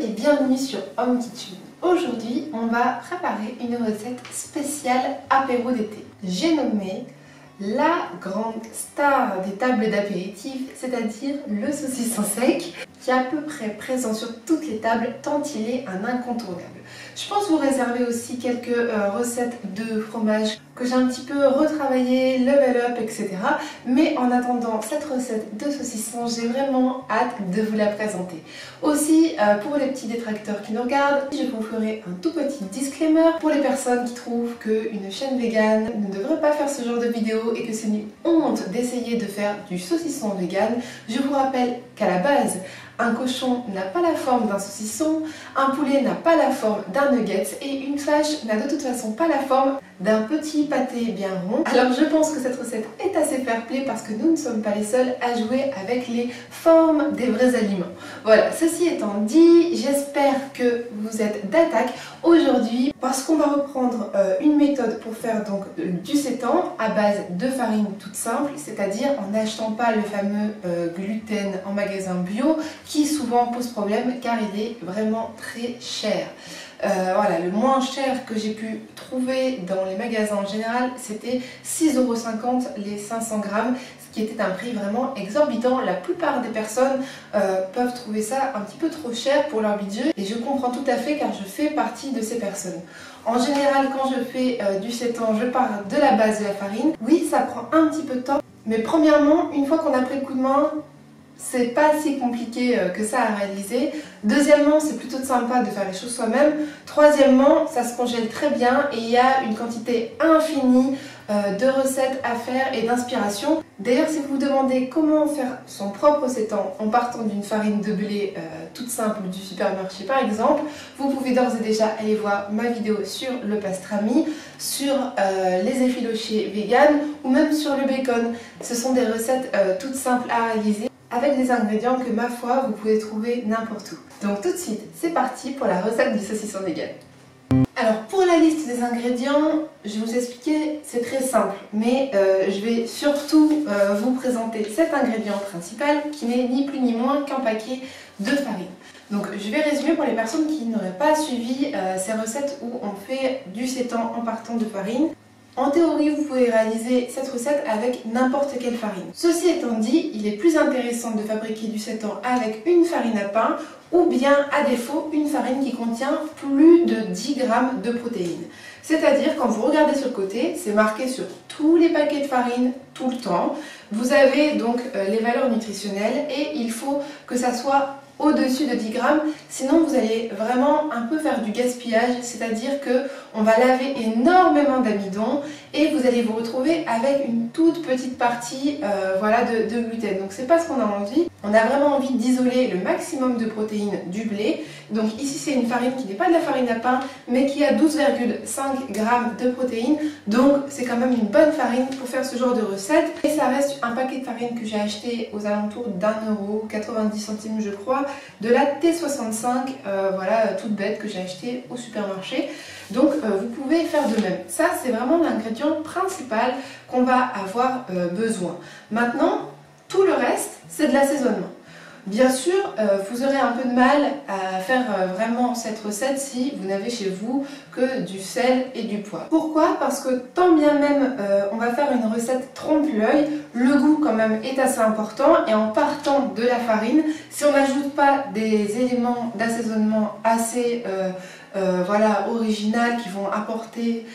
et bienvenue sur Home Kitchen. Aujourd'hui, on va préparer une recette spéciale apéro d'été. J'ai nommé la grande star des tables d'apéritif, c'est-à-dire le saucisson sec, qui est à peu près présent sur toutes les tables tant il est un incontournable. Je pense vous réserver aussi quelques recettes de fromage que j'ai un petit peu retravaillé, level up, etc. Mais en attendant cette recette de saucisson, j'ai vraiment hâte de vous la présenter. Aussi, pour les petits détracteurs qui nous regardent, je vous ferai un tout petit disclaimer pour les personnes qui trouvent qu'une chaîne végane ne devrait pas faire ce genre de vidéo et que c'est une honte d'essayer de faire du saucisson vegan. Je vous rappelle qu'à la base, un cochon n'a pas la forme d'un saucisson, un poulet n'a pas la forme d'un nugget et une vache n'a de toute façon pas la forme d'un petit pâté bien rond. Alors je pense que cette recette est assez fair-play parce que nous ne sommes pas les seuls à jouer avec les formes des vrais aliments. Voilà, ceci étant dit, j'espère que vous êtes d'attaque aujourd'hui parce qu'on va reprendre une méthode pour faire donc du sétan à base de farine toute simple, c'est-à-dire en n'achetant pas le fameux gluten en magasin bio qui souvent pose problème car il est vraiment très cher. Voilà, le moins cher que j'ai pu trouver dans les magasins en général, c'était 6,50 € les 500 grammes, ce qui était un prix vraiment exorbitant. La plupart des personnes peuvent trouver ça un petit peu trop cher pour leur budget et je comprends tout à fait car je fais partie de ces personnes. En général, quand je fais du sétan, je pars de la base de la farine. Oui, ça prend un petit peu de temps, mais premièrement, une fois qu'on a pris le coup de main, c'est pas si compliqué que ça à réaliser. Deuxièmement, c'est plutôt sympa de faire les choses soi-même. Troisièmement, ça se congèle très bien et il y a une quantité infinie de recettes à faire et d'inspiration. D'ailleurs, si vous vous demandez comment faire son propre sétan en partant d'une farine de blé toute simple du supermarché par exemple, vous pouvez d'ores et déjà aller voir ma vidéo sur le pastrami, sur les effilochés vegan ou même sur le bacon. Ce sont des recettes toutes simples à réaliser, avec des ingrédients que, ma foi, vous pouvez trouver n'importe où. Donc tout de suite, c'est parti pour la recette du saucisson vegan. Alors pour la liste des ingrédients, je vais vous expliquer, c'est très simple, mais je vais surtout vous présenter cet ingrédient principal qui n'est ni plus ni moins qu'un paquet de farine. Donc je vais résumer pour les personnes qui n'auraient pas suivi ces recettes où on fait du sétan en partant de farine. En théorie, vous pouvez réaliser cette recette avec n'importe quelle farine. Ceci étant dit, il est plus intéressant de fabriquer du sétan avec une farine à pain ou bien, à défaut, une farine qui contient plus de 10 g de protéines. C'est-à-dire, quand vous regardez sur le côté, c'est marqué sur tous les paquets de farine, tout le temps. Vous avez donc les valeurs nutritionnelles et il faut que ça soit au-dessus de 10 grammes, sinon vous allez vraiment un peu faire du gaspillage, c'est-à-dire que on va laver énormément d'amidon et vous allez vous retrouver avec une toute petite partie voilà, de gluten. Donc c'est pas ce qu'on a envie. On a vraiment envie d'isoler le maximum de protéines du blé. Donc ici c'est une farine qui n'est pas de la farine à pain, mais qui a 12,5 g de protéines. Donc c'est quand même une bonne farine pour faire ce genre de recette. Et ça reste un paquet de farine que j'ai acheté aux alentours d'1,90 € je crois, de la T65, voilà, toute bête que j'ai acheté au supermarché. Donc vous pouvez faire de même. Ça c'est vraiment l'ingrédient principal qu'on va avoir besoin. Maintenant, tout le reste c'est de l'assaisonnement. Bien sûr, vous aurez un peu de mal à faire vraiment cette recette si vous n'avez chez vous que du sel et du poivre. Pourquoi? Parce que tant bien même on va faire une recette trompe-l'œil, le goût quand même est assez important et en partant de la farine, si on n'ajoute pas des éléments d'assaisonnement assez voilà, original qui vont apporter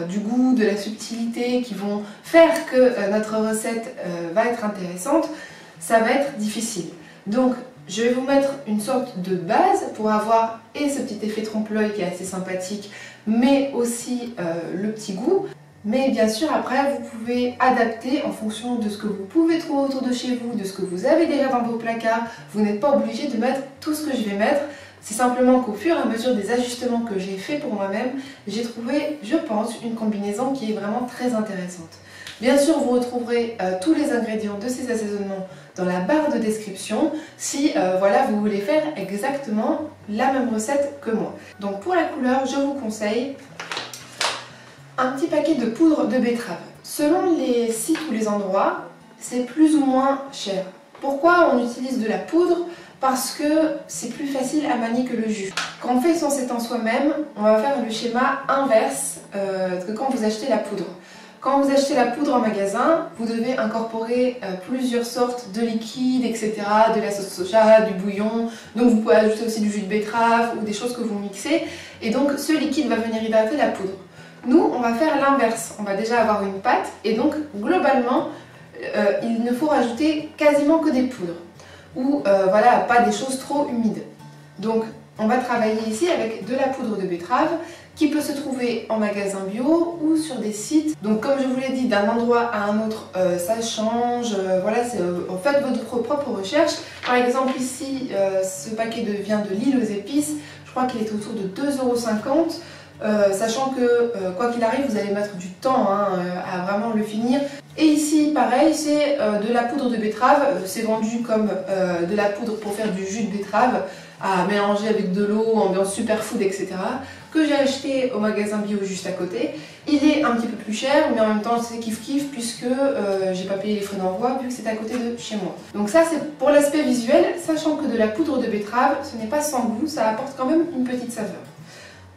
du goût, de la subtilité, qui vont faire que notre recette va être intéressante, ça va être difficile. Donc je vais vous mettre une sorte de base pour avoir et ce petit effet trompe-l'œil qui est assez sympathique, mais aussi le petit goût. Mais bien sûr après vous pouvez adapter en fonction de ce que vous pouvez trouver autour de chez vous, de ce que vous avez déjà dans vos placards. Vous n'êtes pas obligé de mettre tout ce que je vais mettre. C'est simplement qu'au fur et à mesure des ajustements que j'ai fait pour moi-même, j'ai trouvé, je pense, une combinaison qui est vraiment très intéressante. Bien sûr, vous retrouverez tous les ingrédients de ces assaisonnements dans la barre de description si voilà, vous voulez faire exactement la même recette que moi. Donc pour la couleur, je vous conseille un petit paquet de poudre de betterave. Selon les sites ou les endroits, c'est plus ou moins cher. Pourquoi on utilise de la poudre? parce que c'est plus facile à manier que le jus. Quand on fait son étang soi-même, on va faire le schéma inverse que quand vous achetez la poudre. Quand vous achetez la poudre en magasin, vous devez incorporer plusieurs sortes de liquides, etc. De la sauce soja, du bouillon, donc vous pouvez ajouter aussi du jus de betterave ou des choses que vous mixez. Et donc ce liquide va venir hydrater la poudre. Nous, on va faire l'inverse. On va déjà avoir une pâte et donc globalement, il ne faut rajouter quasiment que des poudres. Ou voilà, pas des choses trop humides. Donc on va travailler ici avec de la poudre de betterave qui peut se trouver en magasin bio ou sur des sites. Donc comme je vous l'ai dit, d'un endroit à un autre, ça change. Voilà, faites votre propre recherche. Par exemple ici, ce paquet vient de l'île aux épices. Je crois qu'il est autour de 2,50 €. Sachant que quoi qu'il arrive, vous allez mettre du temps à vraiment le finir. Et ici, pareil, c'est de la poudre de betterave. C'est vendu comme de la poudre pour faire du jus de betterave à mélanger avec de l'eau, ambiance superfood, etc. que j'ai acheté au magasin bio juste à côté. Il est un petit peu plus cher, mais en même temps c'est kiff-kiff puisque j'ai pas payé les frais d'envoi vu que c'est à côté de chez moi. Donc ça c'est pour l'aspect visuel, sachant que de la poudre de betterave, ce n'est pas sans goût, ça apporte quand même une petite saveur.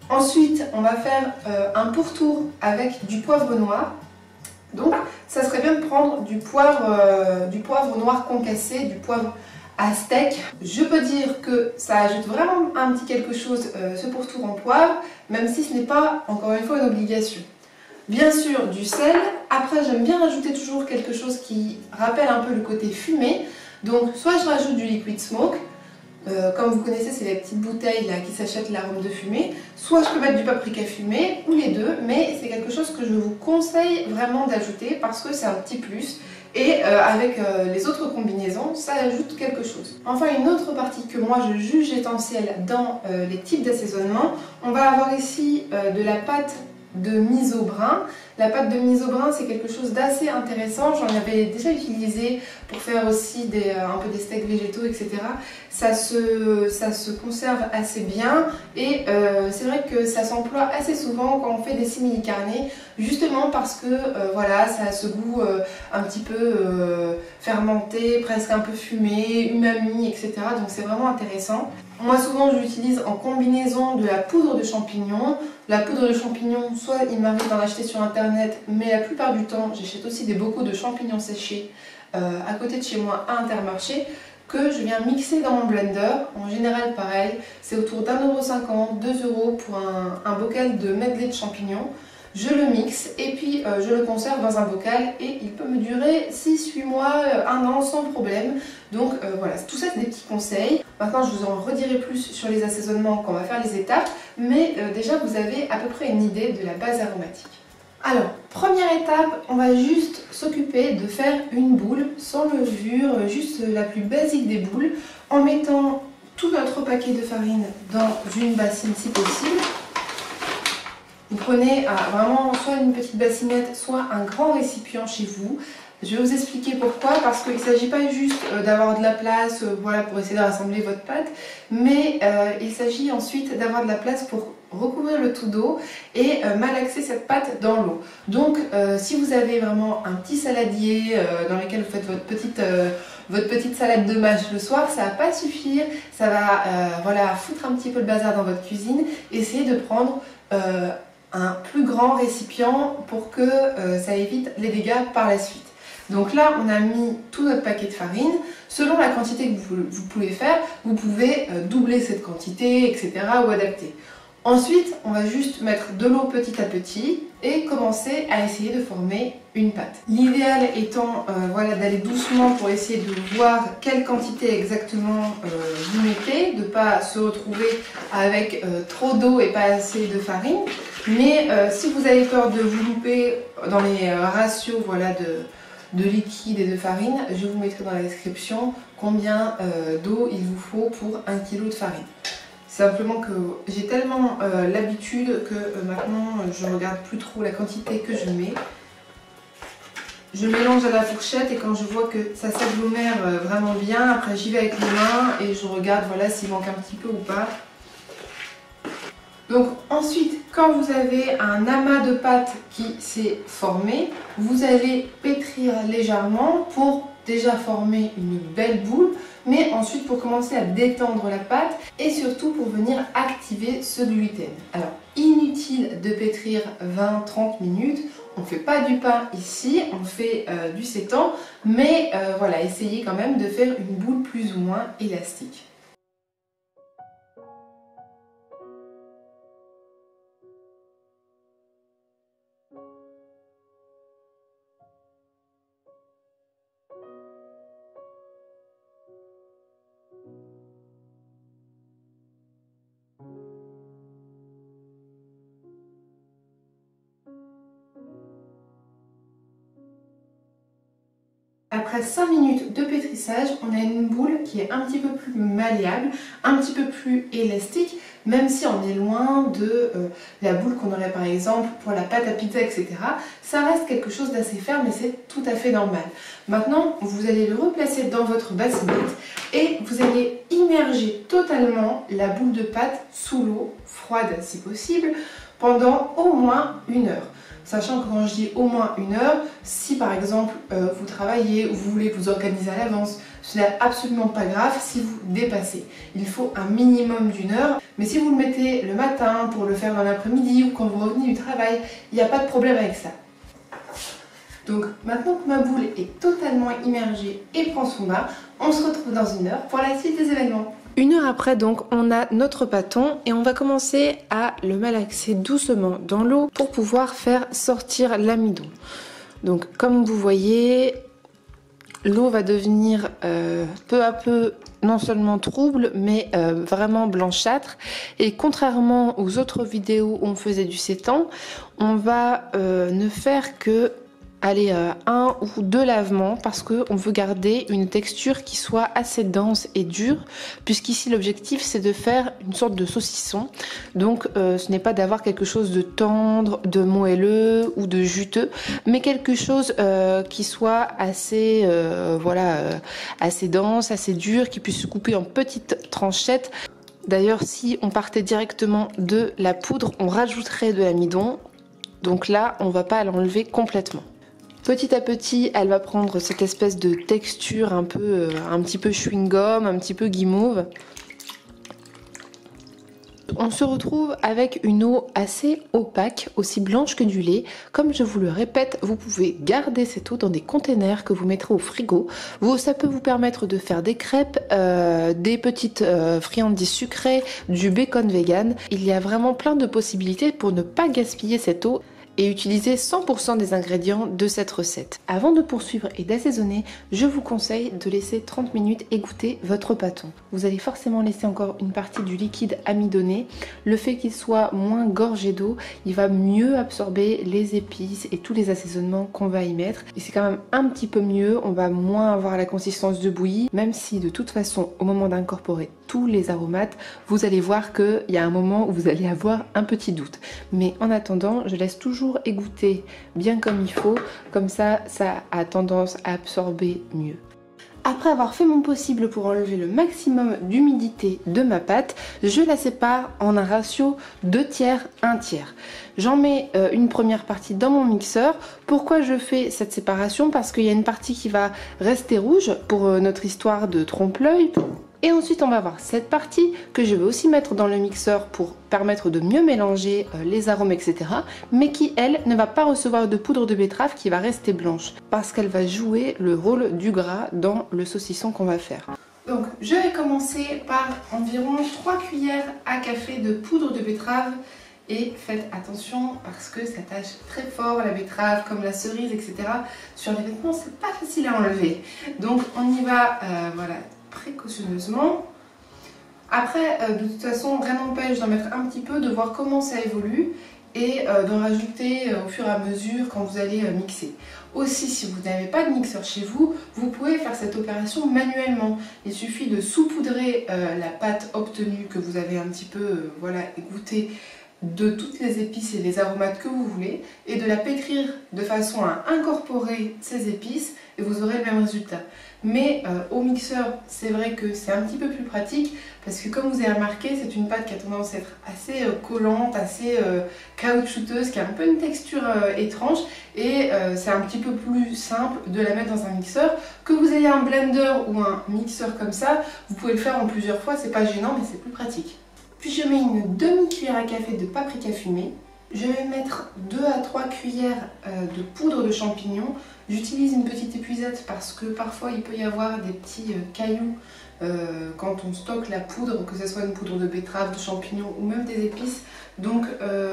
Ensuite, on va faire un pourtour avec du poivre noir. Donc, ça serait bien de prendre du poivre noir concassé, du poivre à steak. Je peux dire que ça ajoute vraiment un petit quelque chose, ce pourtour en poivre, même si ce n'est pas, encore une fois, une obligation. Bien sûr, du sel. Après, j'aime bien rajouter toujours quelque chose qui rappelle un peu le côté fumé. Donc, soit je rajoute du liquid smoke. Comme vous connaissez, c'est les petites bouteilles là, qui s'achètent l'arôme de fumée. Soit je peux mettre du paprika fumé, ou les deux, mais c'est quelque chose que je vous conseille vraiment d'ajouter parce que c'est un petit plus. Et avec les autres combinaisons, ça ajoute quelque chose. Enfin, une autre partie que moi je juge essentielle dans les types d'assaisonnement, on va avoir ici de la pâte de miso brun. La pâte de miso brun, c'est quelque chose d'assez intéressant. J'en avais déjà utilisé pour faire aussi un peu des steaks végétaux, etc. Ça se conserve assez bien et c'est vrai que ça s'emploie assez souvent quand on fait des simili carne, justement parce que voilà, ça a ce goût un petit peu fermenté, presque un peu fumé, umami, etc. Donc c'est vraiment intéressant. Moi souvent je l'utilise en combinaison de la poudre de champignons. La poudre de champignons, soit il m'arrive d'en acheter sur internet, mais la plupart du temps j'achète aussi des bocaux de champignons séchés à côté de chez moi à Intermarché, que je viens mixer dans mon blender. En général pareil, c'est autour d'1,50 €, 2 € pour un bocal de medley de champignons. Je le mixe et puis je le conserve dans un bocal et il peut me durer 6-8 mois, 1 an sans problème. Donc voilà, tout ça c'est des petits conseils. Maintenant je vous en redirai plus sur les assaisonnements quand on va faire les étapes, mais déjà vous avez à peu près une idée de la base aromatique. Alors, première étape, on va juste s'occuper de faire une boule sans levure, juste la plus basique des boules, en mettant tout notre paquet de farine dans une bassine si possible. Vous prenez vraiment soit une petite bassinette, soit un grand récipient chez vous. Je vais vous expliquer pourquoi, parce qu'il ne s'agit pas juste d'avoir de la place voilà, pour essayer de rassembler votre pâte, mais il s'agit ensuite d'avoir de la place pour recouvrir le tout d'eau et malaxer cette pâte dans l'eau. Donc si vous avez vraiment un petit saladier dans lequel vous faites votre petite salade de mâche le soir, ça ne va pas suffire, ça va voilà, foutre un petit peu le bazar dans votre cuisine. Essayez de prendre un plus grand récipient pour que ça évite les dégâts par la suite. Donc là, on a mis tout notre paquet de farine. Selon la quantité que vous pouvez faire, vous pouvez doubler cette quantité, etc. ou adapter. Ensuite, on va juste mettre de l'eau petit à petit et commencer à essayer de former une pâte. L'idéal étant voilà, d'aller doucement pour essayer de voir quelle quantité exactement vous mettez, de ne pas se retrouver avec trop d'eau et pas assez de farine. Mais si vous avez peur de vous louper dans les ratios voilà, de liquide et de farine, je vous mettrai dans la description combien d'eau il vous faut pour 1 kg de farine. Simplement que j'ai tellement l'habitude que maintenant je ne regarde plus trop la quantité que je mets. Je mélange à la fourchette et quand je vois que ça s'agglomère vraiment bien, après j'y vais avec les mains et je regarde voilà, s'il manque un petit peu ou pas. Donc ensuite, quand vous avez un amas de pâte qui s'est formé, vous allez pétrir légèrement pour déjà former une belle boule, mais ensuite pour commencer à détendre la pâte et surtout pour venir activer ce gluten. Alors inutile de pétrir 20-30 minutes, on ne fait pas du pain ici, on fait du sétan, mais voilà, essayez quand même de faire une boule plus ou moins élastique. Après 5 minutes de pétrissage, on a une boule qui est un petit peu plus malléable, un petit peu plus élastique, même si on est loin de la boule qu'on aurait par exemple pour la pâte à pizza, etc. Ça reste quelque chose d'assez ferme et c'est tout à fait normal. Maintenant, vous allez le replacer dans votre bassinette et vous allez immerger totalement la boule de pâte sous l'eau, froide si possible, pendant au moins 1 heure. Sachant que quand je dis au moins 1 heure, si par exemple vous travaillez ou vous voulez vous organiser à l'avance, ce n'est absolument pas grave si vous dépassez. Il faut un minimum d'1 heure, mais si vous le mettez le matin pour le faire dans l'après-midi ou quand vous revenez du travail, il n'y a pas de problème avec ça. Donc maintenant que ma boule est totalement immergée et prend son bain, on se retrouve dans 1 heure pour la suite des événements. 1 heure après, donc, on a notre pâton et on va commencer à le malaxer doucement dans l'eau pour pouvoir faire sortir l'amidon. Donc, comme vous voyez, l'eau va devenir peu à peu non seulement trouble, mais vraiment blanchâtre. Et contrairement aux autres vidéos où on faisait du sétan, on va ne faire que aller 1 ou 2 lavements parce qu'on veut garder une texture qui soit assez dense et dure, puisqu'ici l'objectif c'est de faire une sorte de saucisson. Donc ce n'est pas d'avoir quelque chose de tendre, de moelleux ou de juteux, mais quelque chose qui soit assez assez dense, assez dur, qui puisse se couper en petites tranchettes. D'ailleurs, si on partait directement de la poudre, on rajouterait de l'amidon. Donc là, on va pas l'enlever complètement. Petit à petit, elle va prendre cette espèce de texture un petit peu chewing-gum, un petit peu guimauve. On se retrouve avec une eau assez opaque, aussi blanche que du lait. Comme je vous le répète, vous pouvez garder cette eau dans des containers que vous mettrez au frigo. Ça peut vous permettre de faire des crêpes, des petites friandises sucrées, du bacon vegan. Il y a vraiment plein de possibilités pour ne pas gaspiller cette eau et utiliser 100% des ingrédients de cette recette. Avant de poursuivre et d'assaisonner, je vous conseille de laisser 30 minutes égoutter votre pâton. Vous allez forcément laisser encore une partie du liquide amidonné. Le fait qu'il soit moins gorgé d'eau, il va mieux absorber les épices et tous les assaisonnements qu'on va y mettre. Et c'est quand même un petit peu mieux, on va moins avoir la consistance de bouillie, même si de toute façon, au moment d'incorporer tous les aromates, vous allez voir qu'il y a un moment où vous allez avoir un petit doute. Mais en attendant, je laisse toujours égoutter bien comme il faut, comme ça a tendance à absorber mieux. Après avoir fait mon possible pour enlever le maximum d'humidité de ma pâte, je la sépare en un ratio 2/3, 1/3. J'en mets une première partie dans mon mixeur. Pourquoi je fais cette séparation? Parce qu'il y a une partie qui va rester rouge pour notre histoire de trompe-l'œil. Et ensuite on va avoir cette partie que je vais aussi mettre dans le mixeur pour permettre de mieux mélanger les arômes, etc. Mais qui, elle, ne va pas recevoir de poudre de betterave, qui va rester blanche, parce qu'elle va jouer le rôle du gras dans le saucisson qu'on va faire. Donc je vais commencer par environ 3 cuillères à café de poudre de betterave. Et faites attention parce que ça tâche très fort, la betterave comme la cerise, etc. Sur les vêtements, c'est pas facile à enlever. Donc on y va, voilà, précautionneusement. Après, de toute façon, rien n'empêche d'en mettre un petit peu, de voir comment ça évolue et d'en rajouter au fur et à mesure quand vous allez mixer. Aussi, si vous n'avez pas de mixeur chez vous, vous pouvez faire cette opération manuellement. Il suffit de saupoudrer la pâte obtenue que vous avez un petit peu voilà, égouttée de toutes les épices et les aromates que vous voulez et de la pétrir de façon à incorporer ces épices et vous aurez le même résultat. Mais au mixeur, c'est vrai que c'est un petit peu plus pratique parce que comme vous avez remarqué, c'est une pâte qui a tendance à être assez collante, assez caoutchouteuse, qui a un peu une texture étrange et c'est un petit peu plus simple de la mettre dans un mixeur. Que vous ayez un blender ou un mixeur comme ça, vous pouvez le faire en plusieurs fois, c'est pas gênant mais c'est plus pratique. Puis je mets une demi-cuillère à café de paprika fumé. Je vais mettre 2 à 3 cuillères de poudre de champignons. J'utilise une petite épuisette parce que parfois il peut y avoir des petits cailloux quand on stocke la poudre, que ce soit une poudre de betterave, de champignons ou même des épices. Donc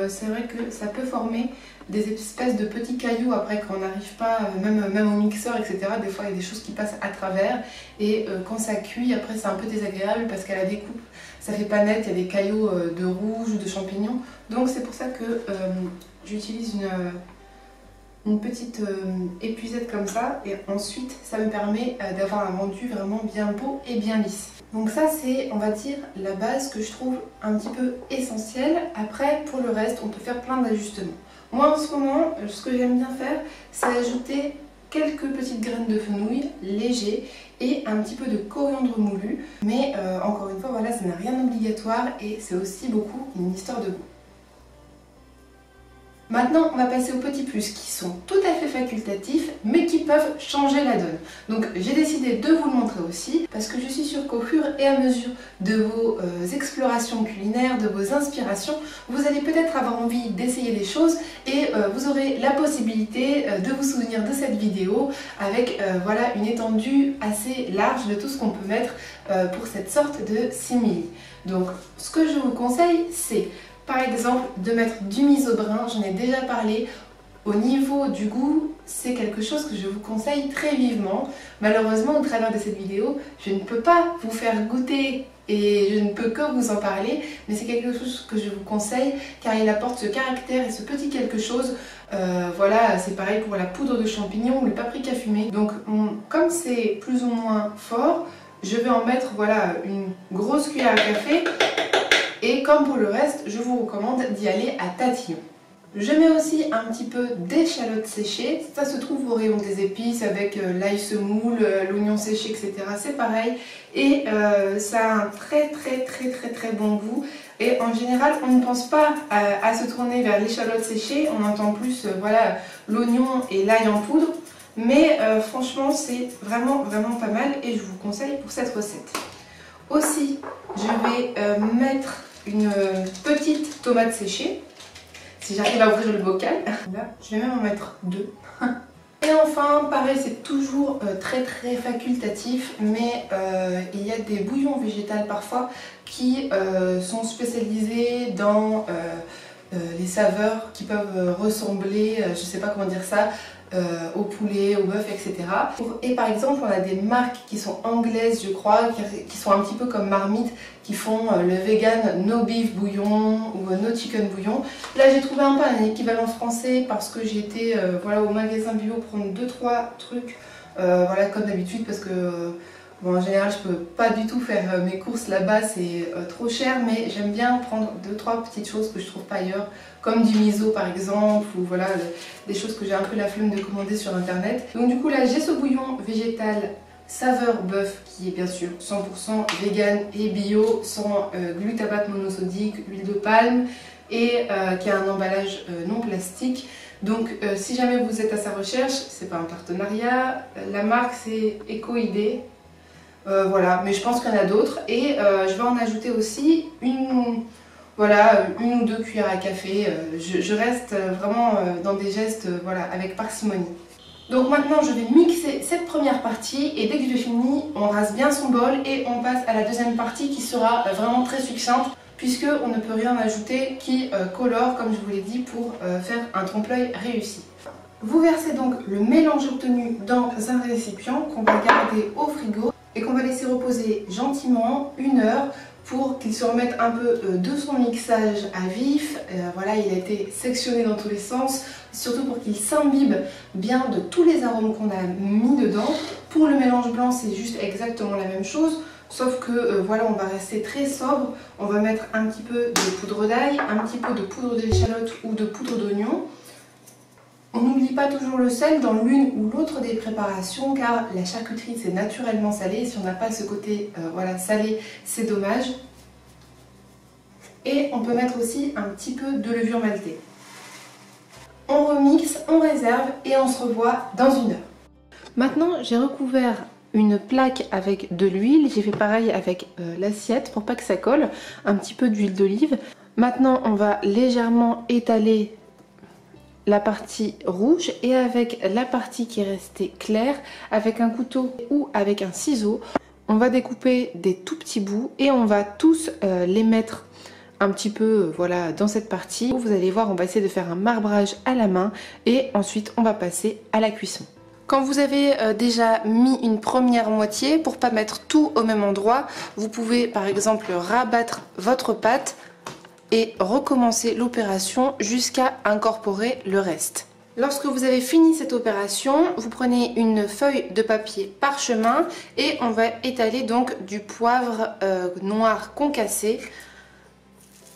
c'est vrai que ça peut former des espèces de petits cailloux après quand on n'arrive pas, même au mixeur, etc. Des fois il y a des choses qui passent à travers et quand ça cuit, après c'est un peu désagréable parce qu'à la découpe, ça fait pas net, il y a des caillots de rouge ou de champignons. Donc c'est pour ça que j'utilise une petite épuisette comme ça et ensuite ça me permet d'avoir un rendu vraiment bien beau et bien lisse. Donc ça c'est, on va dire, la base que je trouve un petit peu essentielle. Après pour le reste on peut faire plein d'ajustements. Moi en ce moment ce que j'aime bien faire c'est ajouter quelques petites graines de fenouil légers et un petit peu de coriandre moulu. Mais encore une fois voilà, ça n'a rien d'obligatoire et c'est aussi beaucoup une histoire de goût. Maintenant, on va passer aux petits plus qui sont tout à fait facultatifs mais qui peuvent changer la donne. Donc j'ai décidé de vous le montrer aussi parce que je suis sûre qu'au fur et à mesure de vos explorations culinaires, de vos inspirations, vous allez peut-être avoir envie d'essayer des choses et vous aurez la possibilité de vous souvenir de cette vidéo avec voilà, une étendue assez large de tout ce qu'on peut mettre pour cette sorte de simili. Donc ce que je vous conseille, c'est par exemple de mettre du miso brun, j'en ai déjà parlé. Au niveau du goût, c'est quelque chose que je vous conseille très vivement. Malheureusement, au travers de cette vidéo, je ne peux pas vous faire goûter et je ne peux que vous en parler, mais c'est quelque chose que je vous conseille car il apporte ce caractère et ce petit quelque chose. Voilà, c'est pareil pour la poudre de champignons ou le paprika fumé. Donc comme c'est plus ou moins fort, je vais en mettre voilà, une grosse cuillère à café. Et comme pour le reste, je vous recommande d'y aller à tatillon. Je mets aussi un petit peu d'échalotes séchées. Ça se trouve au rayon des épices avec l'ail semoule, l'oignon séché, etc. C'est pareil. Et ça a un très bon goût. Et en général, on ne pense pas à se tourner vers l'échalote séchée. On entend plus voilà, l'oignon et l'ail en poudre. Mais franchement, c'est vraiment pas mal et je vous conseille pour cette recette. Aussi, je vais mettre une petite tomate séchée, si j'arrive à ouvrir le bocal. Là, je vais même en mettre 2. Et enfin, pareil, c'est toujours très facultatif, mais il y a des bouillons végétaux parfois qui sont spécialisés dans les saveurs qui peuvent ressembler, je sais pas comment dire ça, au poulet, au bœuf, etc. Et par exemple, on a des marques qui sont anglaises, je crois, qui sont un petit peu comme Marmite, qui font le vegan no beef bouillon ou no chicken bouillon. Là, j'ai trouvé un peu un équivalent français parce que j'ai été voilà, au magasin bio prendre 2-3 trucs, voilà, comme d'habitude, parce que bon, en général, je peux pas du tout faire mes courses là-bas, c'est trop cher, mais j'aime bien prendre 2-3 petites choses que je trouve pas ailleurs, comme du miso par exemple, ou voilà, des choses que j'ai un peu la flemme de commander sur internet. Donc du coup là, j'ai ce bouillon végétal saveur bœuf qui est bien sûr 100% vegan et bio, sans glutamate monosodique, huile de palme et qui a un emballage non plastique. Donc si jamais vous êtes à sa recherche, c'est pas un partenariat, la marque c'est Ecoidée. Voilà, mais je pense qu'il y en a d'autres et je vais en ajouter aussi voilà, 1 ou 2 cuillères à café. Je reste vraiment dans des gestes voilà, avec parcimonie. Donc maintenant je vais mixer cette première partie et dès que j'ai fini, on rase bien son bol et on passe à la deuxième partie qui sera vraiment très succincte puisque on ne peut rien ajouter qui colore comme je vous l'ai dit pour faire un trompe-l'œil réussi. Vous versez donc le mélange obtenu dans un récipient qu'on va garder au frigo et qu'on va laisser reposer gentiment 1 heure pour qu'il se remette un peu de son mixage à vif. Voilà, il a été sectionné dans tous les sens, surtout pour qu'il s'imbibe bien de tous les arômes qu'on a mis dedans. Pour le mélange blanc, c'est juste exactement la même chose. Sauf que voilà, on va rester très sobre. On va mettre un petit peu de poudre d'ail, un petit peu de poudre d'échalote ou de poudre d'oignon. On n'oublie pas toujours le sel dans l'une ou l'autre des préparations car la charcuterie c'est naturellement salé. Et si on n'a pas ce côté voilà, salé, c'est dommage. Et on peut mettre aussi un petit peu de levure maltée. On remixe, on réserve et on se revoit dans 1 heure. Maintenant j'ai recouvert une plaque avec de l'huile. J'ai fait pareil avec l'assiette pour pas que ça colle. Un petit peu d'huile d'olive. Maintenant on va légèrement étaler la partie rouge et avec la partie qui est restée claire, avec un couteau ou avec un ciseau, on va découper des tout petits bouts et on va tous les mettre un petit peu voilà, dans cette partie. Vous allez voir, on va essayer de faire un marbrage à la main et ensuite on va passer à la cuisson. Quand vous avez déjà mis une première moitié, pour pas mettre tout au même endroit, vous pouvez par exemple rabattre votre pâte et recommencer l'opération jusqu'à incorporer le reste. Lorsque vous avez fini cette opération, vous prenez une feuille de papier parchemin et on va étaler donc du poivre noir concassé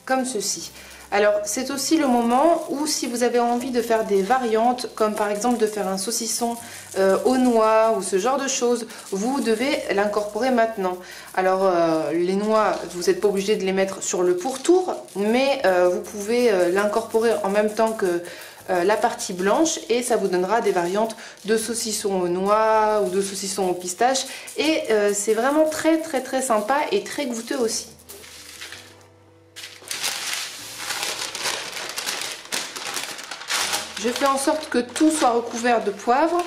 comme ceci. Alors c'est aussi le moment où si vous avez envie de faire des variantes, comme par exemple de faire un saucisson aux noix ou ce genre de choses, vous devez l'incorporer maintenant. Alors les noix, vous n'êtes pas obligé de les mettre sur le pourtour, mais vous pouvez l'incorporer en même temps que la partie blanche et ça vous donnera des variantes de saucisson aux noix ou de saucisson aux pistaches et c'est vraiment très sympa et très goûteux aussi. Je fais en sorte que tout soit recouvert de poivre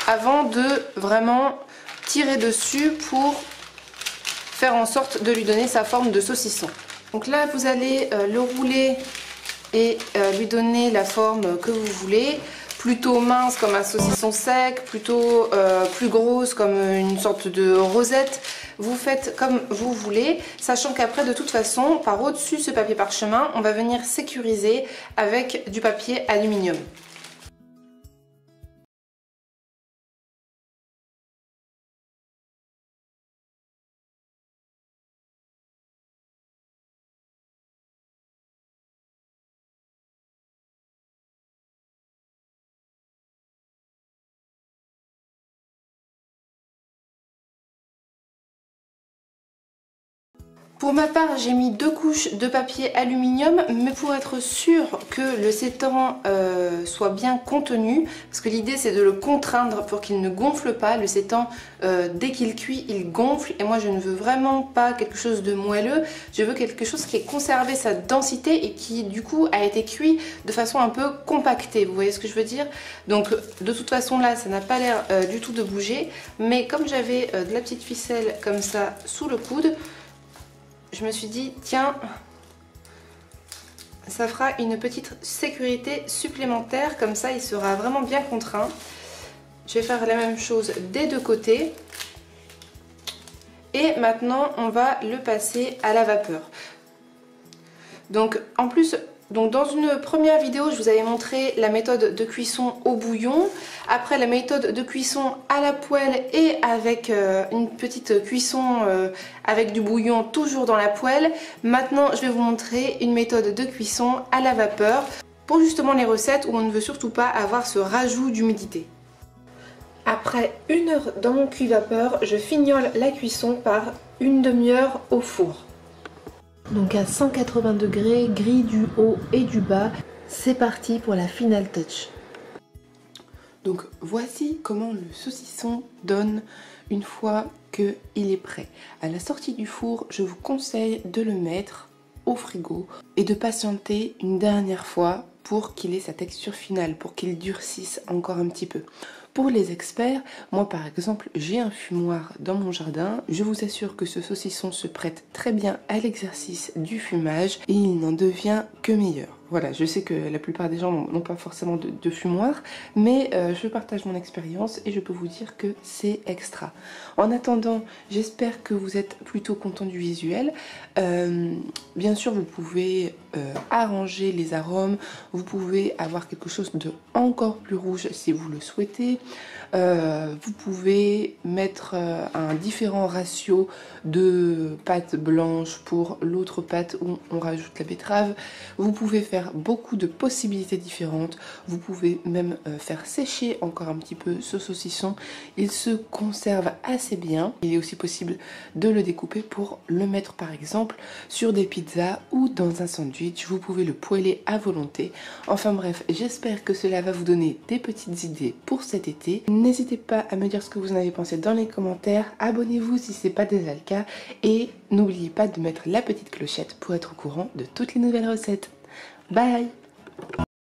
avant de vraiment tirer dessus pour faire en sorte de lui donner sa forme de saucisson. Donc là vous allez le rouler et lui donner la forme que vous voulez, plutôt mince comme un saucisson sec, plutôt plus grosse comme une sorte de rosette. Vous faites comme vous voulez, sachant qu'après de toute façon, par au-dessus de ce papier parchemin, on va venir sécuriser avec du papier aluminium. Pour ma part, j'ai mis 2 couches de papier aluminium, mais pour être sûr que le sétant soit bien contenu, parce que l'idée c'est de le contraindre pour qu'il ne gonfle pas. Le sétant, dès qu'il cuit, il gonfle, et moi je ne veux vraiment pas quelque chose de moelleux, je veux quelque chose qui ait conservé sa densité et qui du coup a été cuit de façon un peu compactée, vous voyez ce que je veux dire? Donc de toute façon là, ça n'a pas l'air du tout de bouger, mais comme j'avais de la petite ficelle comme ça sous le coude, je me suis dit, tiens, ça fera une petite sécurité supplémentaire, comme ça il sera vraiment bien contraint. Je vais faire la même chose des deux côtés. Et maintenant, on va le passer à la vapeur. Donc, en plus, dans une première vidéo, je vous avais montré la méthode de cuisson au bouillon. Après, la méthode de cuisson à la poêle et avec une petite cuisson avec du bouillon toujours dans la poêle. Maintenant, je vais vous montrer une méthode de cuisson à la vapeur pour justement les recettes où on ne veut surtout pas avoir ce rajout d'humidité. Après 1 heure dans mon cuit vapeur, je fignole la cuisson par une demi-heure au four. Donc à 180 degrés, grille du haut et du bas, c'est parti pour la final touch. Donc voici comment le saucisson donne une fois qu'il est prêt. À la sortie du four, je vous conseille de le mettre au frigo et de patienter une dernière fois pour qu'il ait sa texture finale, pour qu'il durcisse encore un petit peu. Pour les experts, moi par exemple, j'ai un fumoir dans mon jardin. Je vous assure que ce saucisson se prête très bien à l'exercice du fumage et il n'en devient que meilleur. voilà, je sais que la plupart des gens n'ont pas forcément de fumoir, mais je partage mon expérience et je peux vous dire que c'est extra. En attendant, j'espère que vous êtes plutôt content du visuel. Bien sûr, vous pouvez arranger les arômes, vous pouvez avoir quelque chose de encore plus rouge si vous le souhaitez. Vous pouvez mettre un différent ratio de pâte blanche pour l'autre pâte où on rajoute la betterave. Vous pouvez faire beaucoup de possibilités différentes. Vous pouvez même faire sécher encore un petit peu ce saucisson. Il se conserve assez bien. Il est aussi possible de le découper pour le mettre par exemple sur des pizzas ou dans un sandwich. Vous pouvez le poêler à volonté. Enfin bref, j'espère que cela va vous donner des petites idées pour cet été. N'hésitez pas à me dire ce que vous en avez pensé dans les commentaires. Abonnez-vous si ce n'est pas déjà le cas. Et n'oubliez pas de mettre la petite clochette pour être au courant de toutes les nouvelles recettes. Bye!